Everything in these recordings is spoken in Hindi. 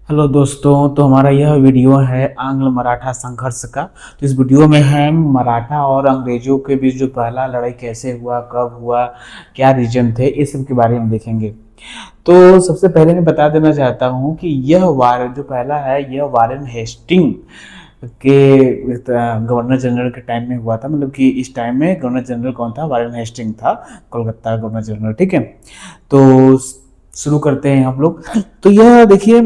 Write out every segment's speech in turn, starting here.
हेलो दोस्तों, तो हमारा यह वीडियो है आंग्ल मराठा संघर्ष का। तो इस वीडियो में हम मराठा और अंग्रेजों के बीच जो पहला लड़ाई कैसे हुआ, कब हुआ, क्या रीजन थे, इस सब के बारे में देखेंगे। तो सबसे पहले मैं बता देना चाहता हूँ कि यह वार जो पहला है, यह वारेन हेस्टिंग के गवर्नर जनरल के टाइम में हुआ था। मतलब कि इस टाइम में गवर्नर जनरल कौन था? वारेन हेस्टिंग था, कोलकाता का गवर्नर जनरल। ठीक है, तो शुरू करते हैं हम लोग। तो यह देखिए,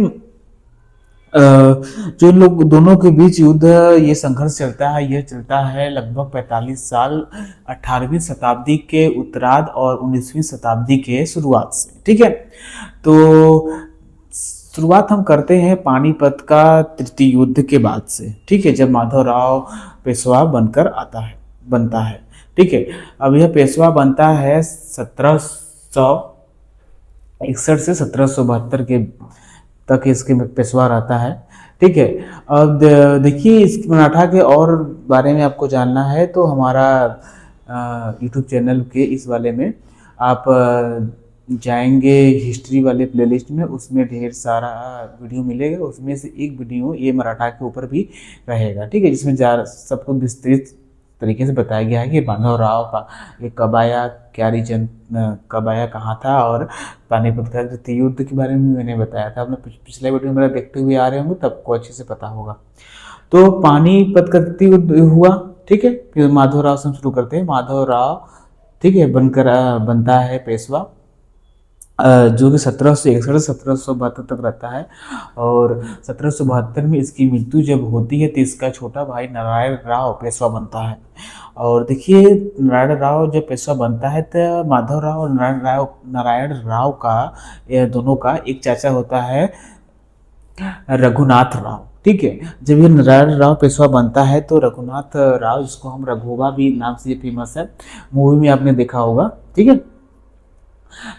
जो इन लोग दोनों के बीच युद्ध, ये संघर्ष चलता है, यह चलता है लगभग 45 साल, 18वीं शताब्दी के उत्तरार्ध और 19वीं शताब्दी के शुरुआत से। ठीक है, तो शुरुआत हम करते हैं पानीपत का तृतीय युद्ध के बाद से। ठीक है, जब माधवराव पेशवा बनकर बनता है। ठीक है, अब यह पेशवा बनता है 1761 से 1772 के तक इसके पेशवा रहता है। ठीक है, अब देखिए, इस मराठा के और बारे में आपको जानना है तो हमारा यूट्यूब चैनल के इस वाले में आप जाएंगे हिस्ट्री वाले प्लेलिस्ट में, उसमें ढेर सारा वीडियो मिलेगा। उसमें से एक वीडियो ये मराठा के ऊपर भी रहेगा। ठीक है, जिसमें सबको विस्तृत तरीके से बताया गया है कि माधवराव का ये कब आया, क्या रीजन, कब आया, कहाँ था, और पानीपत का तृतीय युद्ध के बारे में मैंने बताया था। आपने पिछले वीडियो मेरा देखते हुए आ रहे होंगे, तब आपको अच्छे से पता होगा। तो पानीपत का तृतीय युद्ध हुआ। ठीक है, फिर माधवराव से हम शुरू करते हैं। माधवराव, ठीक है, बनता है पेशवा, जो कि 1761 से 1772 तक रहता है। और 1772 में इसकी मृत्यु जब होती है तो इसका छोटा भाई नारायण राव पेशवा बनता है। और देखिए, नारायण राव जब पेशवा बनता है तो माधव राव और नारायण राव का, ये दोनों का एक चाचा होता है रघुनाथ राव। ठीक है, जब ये नारायण राव पेशवा बनता है तो रघुनाथ राव, जिसको हम रघोबा भी नाम से फेमस है, मूवी में आपने देखा होगा। ठीक है,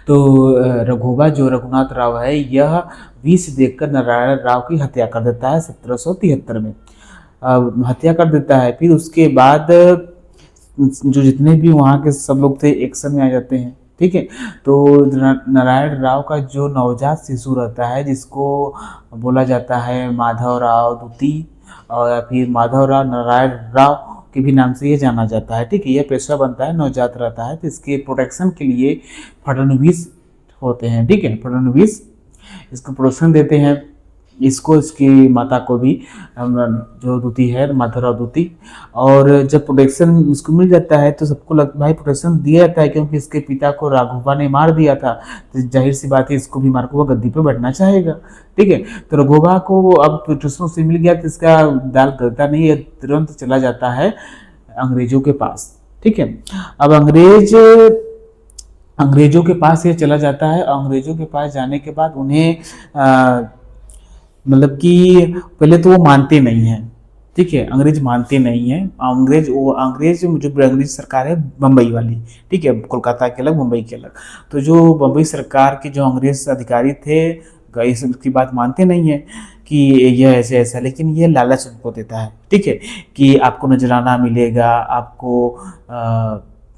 तो रघोबा जो रघुनाथ राव है, यह विष देकर नारायण राव की हत्या कर देता है 1773 में। हत्या कर देता है। फिर उसके बाद जो जितने भी वहाँ के सब लोग थे एक्शन में आ जाते हैं। ठीक है, तो नारायण राव का जो नवजात शिशु रहता है, जिसको बोला जाता है माधव राव द्वितीय, और या फिर माधव राव नारायण राव के भी नाम से ये जाना जाता है। ठीक है, यह पेशवा बनता है, नवजात रहता है, तो इसके प्रोटेक्शन के लिए फडणवीस होते हैं। ठीक है, फडणवीस इसको प्रोटेक्शन देते हैं, इसको, इसकी माता को भी, जो दूती है माधवराव दूती। और जब प्रोटेक्शन इसको मिल जाता है तो सबको लगता भाई प्रोटेक्शन दिया जाता है, क्योंकि इसके पिता को राघोबा ने मार दिया था, तो जाहिर सी बात है इसको भी मार को गद्दी पे बैठना चाहेगा। ठीक है, तो राघोबा को अब प्रोटेक्शन से मिल गया तो इसका दाल गलता नहीं है, तुरंत चला जाता है अंग्रेजों के पास। ठीक है, अब अंग्रेजों के पास ये चला जाता है। अंग्रेजों के पास जाने के बाद उन्हें मतलब कि पहले तो वो मानते नहीं हैं। ठीक है, अंग्रेज मानते नहीं हैं। अंग्रेज जो अंग्रेज सरकार है बम्बई वाली, ठीक है, कोलकाता के अलग, मुंबई के अलग। तो जो बम्बई सरकार के जो अंग्रेज अधिकारी थे, इसकी बात मानते नहीं है कि यह ऐसे ऐसा, लेकिन ये लालच उनको देता है। ठीक है, कि आपको नजराना मिलेगा, आपको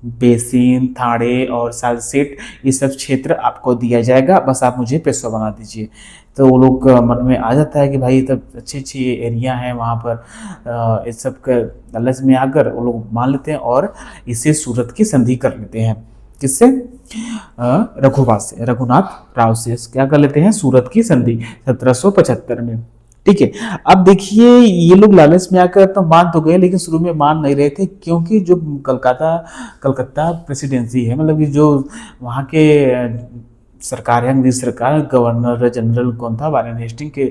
बेसिन, थाड़े और सालसेट, ये सब क्षेत्र आपको दिया जाएगा, बस आप मुझे पेशवा बना दीजिए। तो वो लोग मन में आ जाता है कि भाई तब अच्छी अच्छी एरिया हैं वहाँ पर, इस सब के लालच में आकर वो लोग मान लेते हैं और इससे सूरत की संधि कर लेते हैं। किससे? रघुबा से, रघुनाथ राव से क्या कर लेते हैं? सूरत की संधि 1775 में। ठीक है, अब देखिए, ये लोग लालच में आकर तो मान तो गए, लेकिन शुरू में मान नहीं रहे थे, क्योंकि जो कलकत्ता प्रेसिडेंसी है, मतलब कि जो वहाँ के सरकार है, अंग्रेज सरकार, गवर्नर जनरल कौन था? वारेन हेस्टिंग के।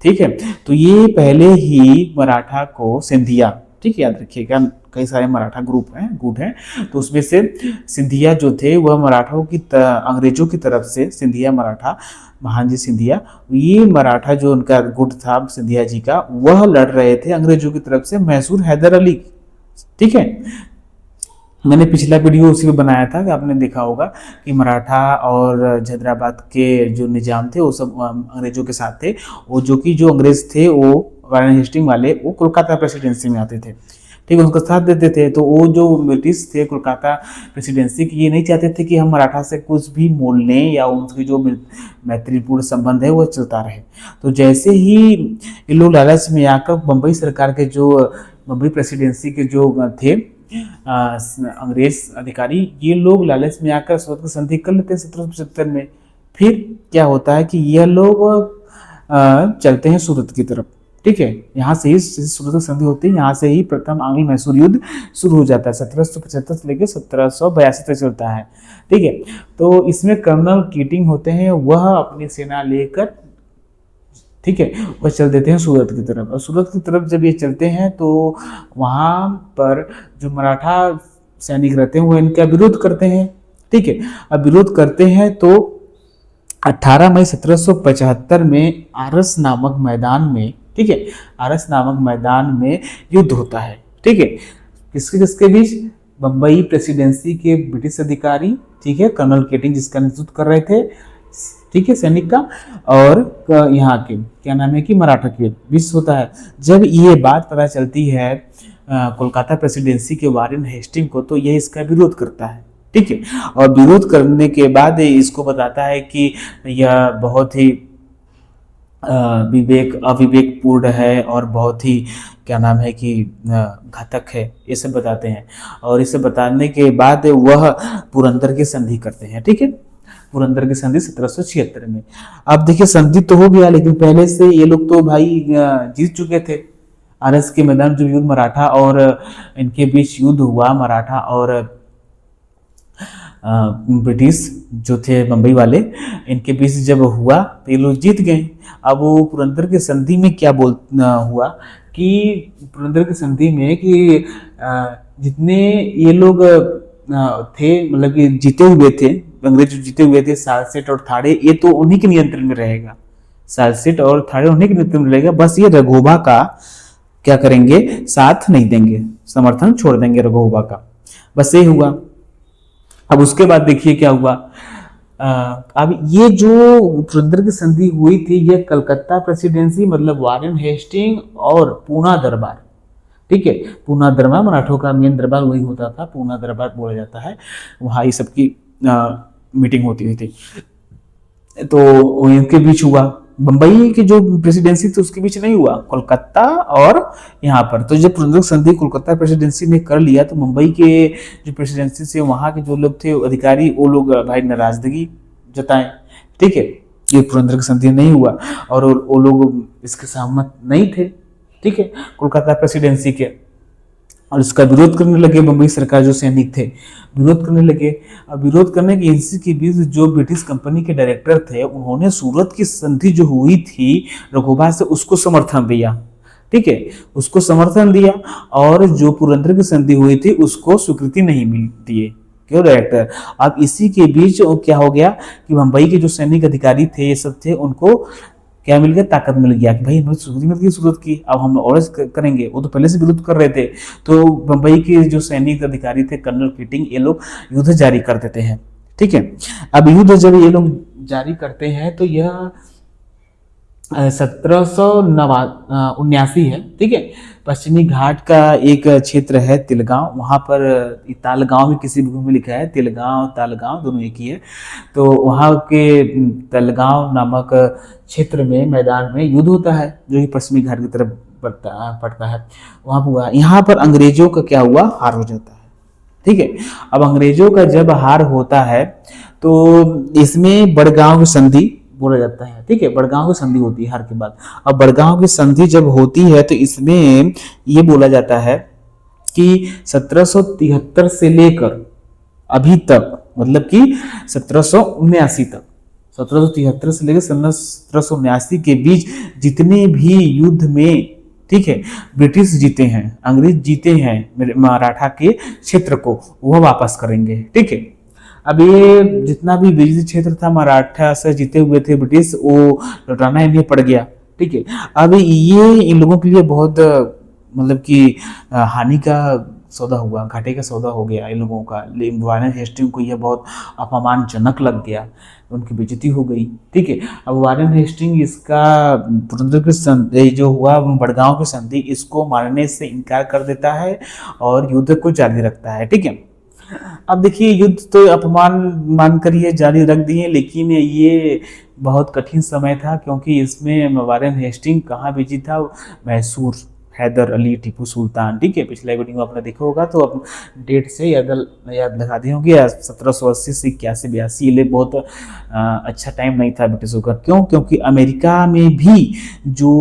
ठीक है, तो ये पहले ही मराठा को सिंधिया, ठीक है, याद रखिएगा, कई सारे मराठा गुट हैं, तो उसमें से सिंधिया जो थे वह मराठाओं की अंग्रेजों की तरफ से, सिंधिया मराठा, महानजी सिंधिया, ये मराठा जो उनका गुट था सिंधिया जी का, वह लड़ रहे थे अंग्रेजों की तरफ से मैसूर हैदर अली। ठीक है, मैंने पिछला वीडियो उसी में बनाया था कि आपने देखा होगा कि मराठा और हैदराबाद के जो निजाम थे वो सब अंग्रेजों के साथ थे। वो जो अंग्रेज थे, वो वारेन हेस्टिंग वाले, वो कोलकाता प्रेसिडेंसी में आते थे। ठीक है, उनका साथ देते थे। तो वो जो ब्रिटिश थे कोलकाता प्रेसिडेंसी की, ये नहीं चाहते थे कि हम मराठा से कुछ भी मोल लें या उनकी जो मैत्रीपूर्ण संबंध है वो चलता रहे। तो जैसे ही ये लोग लालच में आकर बम्बई सरकार के जो बम्बई प्रेसिडेंसी के जो थे अंग्रेज अधिकारी, ये लोग लालच में आकर सूरत की संधि कर लेते हैं 1775 में। फिर क्या होता है कि यह लोग चलते हैं सूरत की तरफ। ठीक है, यहाँ से ही सूरत की संधि होती है, यहाँ से ही प्रथम आंग्ल मैसूर युद्ध शुरू हो जाता है। 1775 से लेकर 1782 तक चलता है। ठीक है, तो इसमें कर्नल कीटिंग होते हैं, वह अपनी सेना लेकर, ठीक है, वह चल देते हैं सूरत की तरफ। और सूरत की तरफ जब ये चलते हैं तो वहाँ पर जो मराठा सैनिक रहते हैं वो इनका विरोध करते हैं। ठीक है, अब विरोध करते हैं तो 18 मई 1775 में आरस नामक मैदान में, ठीक है, आरस नामक मैदान में युद्ध होता है। ठीक है, किसके किसके बीच? बम्बई प्रेसिडेंसी के ब्रिटिश अधिकारी, ठीक है, कर्नल केटिंग जिसका नेतृत्व कर रहे थे, ठीक है, सैनिक का, और यहाँ के क्या नाम है कि मराठा के बीच होता है। जब ये बात पता चलती है कोलकाता प्रेसिडेंसी के वारेन हेस्टिंग को, तो यह इसका विरोध करता है। ठीक है, और विरोध करने के बाद इसको बताता है कि यह बहुत ही अविवेकपूर्ण है और बहुत ही क्या नाम है कि घातक है, ये सब बताते हैं। और इसे बताने के बाद वह पुरंदर की संधि करते हैं। ठीक है, पुरंदर की संधि 1776 में। अब देखिए संधि तो हो गया, लेकिन पहले से ये लोग तो भाई जीत चुके थे। आरस के मैदान जो युद्ध मराठा और इनके बीच युद्ध हुआ, मराठा और ब्रिटिश जो थे बम्बई वाले, इनके बीच जब हुआ तो ये लोग जीत गए। अब वो पुरंदर की संधि में क्या हुआ कि पुरंदर की संधि में कि जितने ये लोग थे, मतलब कि जीते हुए थे, अंग्रेज जीते हुए थे, सालसेट और थाड़े, ये तो उन्हीं के नियंत्रण में रहेगा। सालसेट और थाड़े उन्हीं के नियंत्रण में रहेगा। बस ये रघोबा का क्या करेंगे, साथ नहीं देंगे, समर्थन छोड़ देंगे रघोबा का। बस ये हुआ। अब उसके बाद देखिए क्या हुआ। अब ये जो पुरंदर की संधि हुई थी, ये कलकत्ता प्रेसिडेंसी मतलब वारेन हेस्टिंग और पूना दरबार, ठीक है, पूना दरबार मराठों का मेन दरबार वही होता था, पूना दरबार बोला जाता है, वहाँ ये सबकी मीटिंग होती थी। तो इनके बीच हुआ। बम्बई की जो प्रेसिडेंसी थी उसके बीच नहीं हुआ, कोलकाता और यहाँ पर। तो जब पुरंदर संधि कोलकाता प्रेसिडेंसी ने कर लिया, तो मुंबई के जो प्रेसिडेंसी से वहाँ के जो लोग थे अधिकारी, वो लोग भाई नाराजगी जताएं। ठीक है, ये पुरंदर की संधि नहीं हुआ और वो लोग इसके सहमत नहीं थे। ठीक है, कोलकाता प्रेसिडेंसी के, और इसका विरोध करने लगे। बम्बई सरकार जो सैनिक थे विरोध करने लगे। अब विरोध करने की इसी के बीच जो ब्रिटिश कंपनी के डायरेक्टर थे, उन्होंने सूरत की संधि जो हुई थी रघोबा से, उसको समर्थन दिया। ठीक है, उसको समर्थन दिया, और जो पुरंदर की संधि हुई थी उसको स्वीकृति नहीं मिल दिए क्यों डायरेक्टर। अब इसी के बीच क्या हो गया कि बम्बई के जो सैनिक अधिकारी थे, ये सब थे, उनको क्या मिल गया, ताकत मिल गया कि भाई हमें सूरत की सूरत की, अब हम और करेंगे। वो तो पहले से विरोध कर रहे थे। तो बम्बई के जो सैनिक अधिकारी थे कर्नल कीटिंग, ये लोग युद्ध जारी कर देते हैं। ठीक है, अब युद्ध जब ये लोग जारी करते हैं तो यह 1779 है। ठीक है, पश्चिमी घाट का एक क्षेत्र है तिलगांव, वहाँ पर तालगांव भी किसी बुक में लिखा है, तिलगांव तालगांव दोनों एक ही है। तो वहाँ के तलगांव नामक क्षेत्र में मैदान में युद्ध होता है, जो कि पश्चिमी घाट की तरफ पड़ता है। वहाँ हुआ, यहाँ पर अंग्रेजों का क्या हुआ, हार हो जाता है। ठीक है, अब अंग्रेजों का जब हार होता है तो इसमें बड़गांव की संधि बोला जाता है। ठीक है, बड़गांव की संधि होती है हार के बाद। अब बड़गांव की संधि जब होती है तो इसमें ये बोला जाता है कि 1773 से लेकर अभी तक, मतलब कि 1779 तक, 1773 से लेकर 1779 के बीच जितने भी युद्ध में, ठीक है, ब्रिटिश जीते हैं, अंग्रेज जीते हैं मराठा के क्षेत्र को, वह वापस करेंगे। ठीक है, अब ये जितना भी ब्रिटिश क्षेत्र था मराठा से जीते हुए थे ब्रिटिश, वो लौटाना इन्हें पड़ गया। ठीक है, अब ये इन लोगों के लिए बहुत मतलब कि हानि का सौदा हुआ, घाटे का सौदा हो गया इन लोगों का। वारेन हेस्टिंग को यह बहुत अपमानजनक लग गया, उनकी बेइज्जती हो गई। ठीक है, अब वारेन हेस्टिंग इसका पुरंदर की संधि जो हुआ, बड़गांव की संधि, इसको मानने से इनकार कर देता है और युद्ध को जारी रखता है। ठीक है, अब देखिए युद्ध तो अपमान मानकर ये जारी रख दिए, लेकिन ये बहुत कठिन समय था, क्योंकि इसमें वारेन हेस्टिंग कहाँ बिजी था, मैसूर, हैदर अली टीपू सुल्तान। ठीक है, पिछला वीडियो आपने देखा होगा, तो अब डेट से याद लगा दी होगी, 1780 से 81-82, ये बहुत अच्छा टाइम नहीं था ब्रिटिशों का। क्यों? क्योंकि अमेरिका में भी जो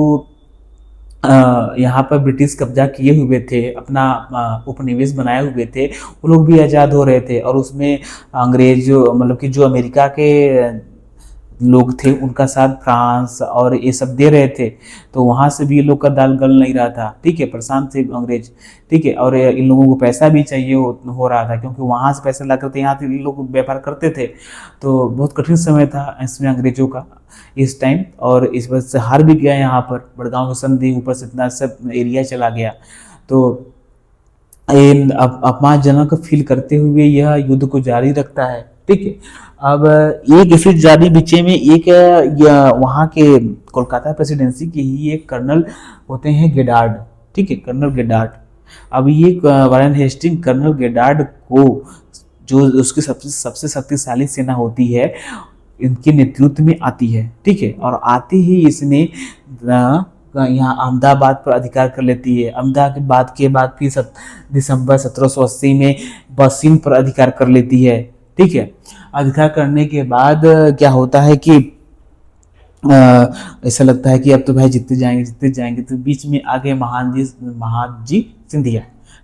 यहाँ पर ब्रिटिश कब्जा किए हुए थे, अपना उपनिवेश बनाए हुए थे, वो लोग भी आज़ाद हो रहे थे, और उसमें अंग्रेज मतलब कि जो अमेरिका के लोग थे उनका साथ फ्रांस और ये सब दे रहे थे, तो वहाँ से भी ये लोग का दाल गल नहीं रहा था। ठीक है, परेशान थे अंग्रेज। ठीक है, और इन लोगों को पैसा भी चाहिए हो रहा था, क्योंकि वहाँ से पैसा ला करते यहाँ से इन लोग व्यापार करते थे। तो बहुत कठिन समय था इसमें अंग्रेजों का इस टाइम, और इस वजह से हार भी गया यहाँ पर बड़गांव की संधि, ऊपर से इतना सब एरिया चला गया। तो अपमानजनक फील करते हुए यह युद्ध को जारी रखता है। ठीक है, अब एक इसी जारी बीचे में एक वहाँ के कोलकाता प्रेसिडेंसी के ही एक कर्नल होते हैं गेडार्ड। ठीक है, कर्नल गेडार्ड। अब ये वारेन हेस्टिंग कर्नल गेडार्ड को, जो उसकी सबसे शक्तिशाली सेना होती है, इनके नेतृत्व में आती है। ठीक है, और आते ही इसने यहाँ अहमदाबाद पर अधिकार कर लेती है। अहमदाबाद के बाद फिर दिसंबर 1780 में बसिन पर अधिकार कर लेती है। ठीक है, अधिकार करने के बाद क्या होता है कि ऐसा लगता है कि अब तो भाई जीतते जाएंगे, तो बीच में आगे महाजी सिंधिया।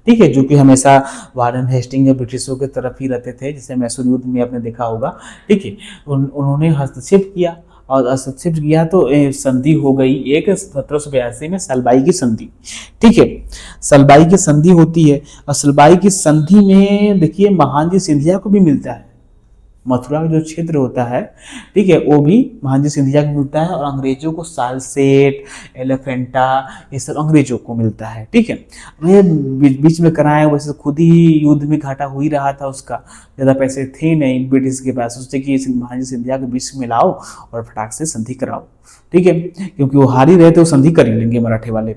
ठीक है, जो कि हमेशा वारेन हेस्टिंग या ब्रिटिशों के तरफ ही रहते थे, जैसे मैसूर युद्ध में आपने देखा होगा। ठीक है, उन्होंने हस्तक्षेप किया, और हस्तक्षेप किया तो संधि हो गई एक 1782 में सलबाई की संधि। ठीक है, सलबाई की संधि होती है, और सलबाई की संधि में देखिए महाजी सिंधिया को भी मिलता है, मथुरा का जो क्षेत्र होता है, ठीक है, वो भी महाजी सिंधिया को मिलता है, और अंग्रेजों को सालसेट, एलिफेंटा, ये सब अंग्रेजों को मिलता है। ठीक है, वे बीच में कराए, वैसे खुद ही युद्ध में घाटा हो ही रहा था, उसका ज़्यादा पैसे थे नहीं ब्रिटिश के पास, सोचते कि महाजी सिंधिया के बीच में लाओ और फटाक से संधि कराओ। ठीक है, क्योंकि वो हार ही रहे थे, वो संधि कर ही लेंगे मराठे वाले।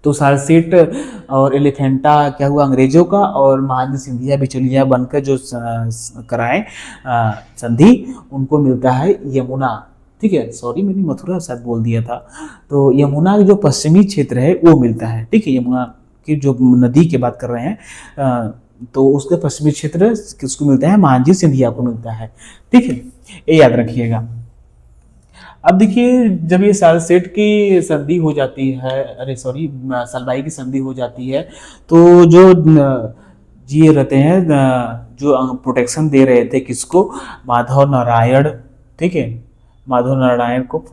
तो सालसेट और एलिफेंटा क्या हुआ अंग्रेजों का, और महाजी सिंधिया बिचौलिया बनकर जो कराए संधि, उनको मिलता है यमुना। ठीक है, सॉरी मैंने मथुरा शायद बोल दिया था, तो यमुना के जो पश्चिमी क्षेत्र है वो मिलता है। ठीक है, यमुना की जो नदी की बात कर रहे हैं, तो उसके पश्चिमी क्षेत्र किसको मिलता है, महाजी सिंधिया को मिलता है। ठीक है, ये याद रखिएगा। अब देखिए जब ये सालसेट की संधि हो जाती है, अरे सॉरी सलबाई की संधि हो जाती है, तो जो जी रहते हैं, जो प्रोटेक्शन दे रहे थे किसको, माधव नारायण। ठीक है, माधव नारायण को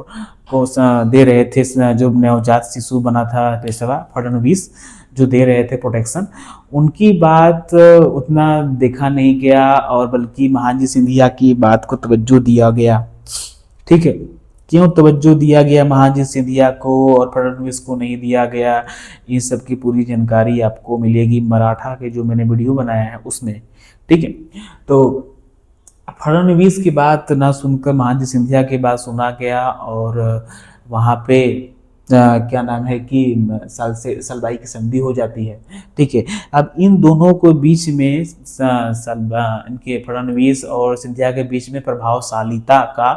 दे रहे थे, जो नवजात शिशु बना था पेशवा फडणवीस, जो दे रहे थे प्रोटेक्शन, उनकी बात उतना देखा नहीं गया, और बल्कि महाजी सिंधिया की बात को तवज्जो दिया गया। ठीक है, क्यों तवज्जो दिया गया महाजी सिंधिया को और फडणवीस को नहीं दिया गया, इन सब की पूरी जानकारी आपको मिलेगी मराठा के जो मैंने वीडियो बनाया है उसमें। ठीक है, तो फडणवीस की बात ना सुनकर महाजी सिंधिया की बात सुना गया, और वहाँ पे क्या नाम है कि सलबाई की संधि हो जाती है। ठीक है, अब इन दोनों को बीच में इनके फडणवीस और सिंधिया के बीच में प्रभावशालीता का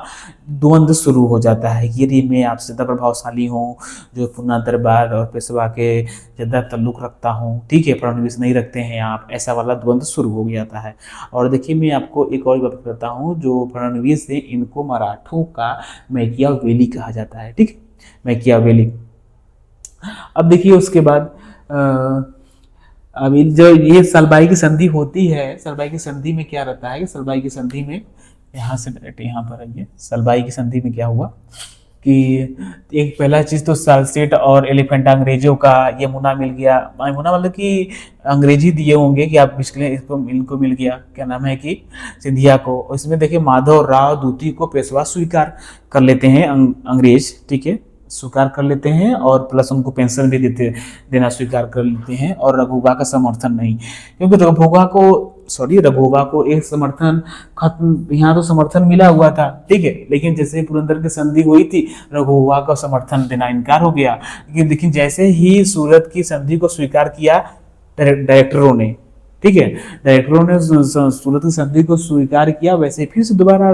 द्वंद्व शुरू हो जाता है, यदि मैं आपसे ज़्यादा प्रभावशाली हूँ, जो पुना दरबार और पेशवा के ज़्यादा ताल्लुक़ रखता हूँ, ठीक है, फडणवीस नहीं रखते हैं आप, ऐसा वाला द्वंद्व शुरू हो जाता है। और देखिए मैं आपको एक और बात करता हूँ, जो फडणवीस है इनको मराठों का मैकियावेली कहा जाता है। ठीक है, मैकियावेली। अब देखिए उसके बाद अभी जो ये सलबाई की संधि होती है, सलबाई की संधि में क्या रहता है कि सलबाई की संधि में, यहाँ से डायरेक्ट यहाँ पर आइए, सलबाई की संधि में क्या हुआ कि एक पहला चीज़ तो सालसेट और एलिफेंटा अंग्रेजों का, यमुना मिल गया, यमुना मतलब कि अंग्रेजी दिए होंगे कि आप इनको मिल गया, क्या नाम है कि सिंधिया को। इसमें देखिए माधव राव द्वितीय को पेशवा स्वीकार कर लेते हैं अंग्रेज। ठीक है, स्वीकार कर लेते हैं और प्लस उनको पेंशन भी देना स्वीकार कर लेते हैं, और रघुबा का समर्थन नहीं, क्योंकि रघुबा को एक समर्थन खत्म, यहाँ तो समर्थन मिला हुआ था, ठीक है, लेकिन जैसे पुरंदर की संधि हुई थी रघुबा का समर्थन देना इनकार हो गया। लेकिन जैसे ही सूरत की संधि को स्वीकार किया डायरेक्टरों ने, ठीक है, डायरेक्टरों ने सूरत की संधि को स्वीकार किया, वैसे फिर से दोबारा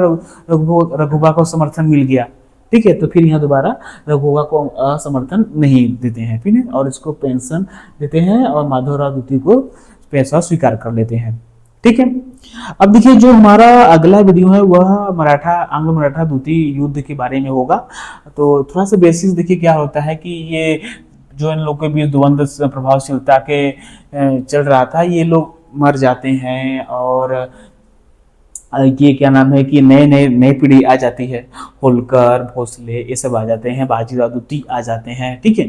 रघुबा को समर्थन मिल गया, ठीक है। तो फिर यहाँ दोबारा रघुबा को समर्थन नहीं देते हैं, ठीक है, और इसको पेंशन देते हैं और माधवराव द्वितीय को पैसा स्वीकार कर लेते हैं, ठीक है। अब देखिए जो हमारा अगला वीडियो है वह आंग्ल मराठा द्वितीय युद्ध के बारे में होगा। तो थोड़ा सा बेसिस देखिए क्या होता है कि ये जो इन लोगों के बीच द्वंद्व प्रभावशीलता के चल रहा था, ये लोग मर जाते हैं, और ये क्या नाम है कि नई पीढ़ी आ जाती है, होलकर, भोसले ये सब आ जाते हैं, बाजीराव द्वितीय आ जाते हैं, ठीक है।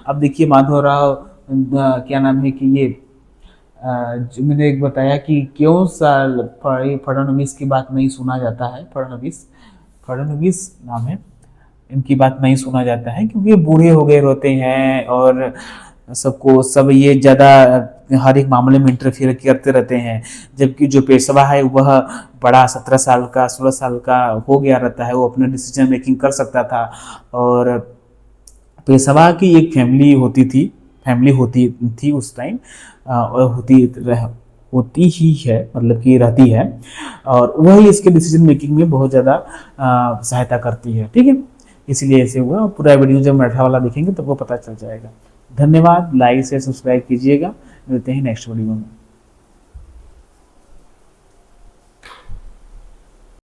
अब देखिए माधवराव क्या नाम है कि ये जो मैंने एक बताया कि क्यों साल फडणवीस की बात नहीं सुना जाता है, फडणवीस नाम है, इनकी बात नहीं सुना जाता है क्योंकि बूढ़े हो गए होते हैं, और सब ये ज़्यादा हर एक मामले में इंटरफियर करते रहते हैं, जबकि जो पेशवा है वह बड़ा 17 साल का 16 साल का हो गया रहता है, वो अपने डिसीजन मेकिंग कर सकता था। और पेशवा की एक फैमिली होती थी उस टाइम, और होती ही है, मतलब कि रहती है, और वही इसके डिसीजन मेकिंग में बहुत ज़्यादा सहायता करती है, ठीक है। इसलिए ऐसे हुआ। पूरा वीडियो जब मराठा वाला देखेंगे तो वो पता चल जाएगा। धन्यवाद, लाइक से सब्सक्राइब कीजिएगा। मिलते हैं नेक्स्ट वीडियो में।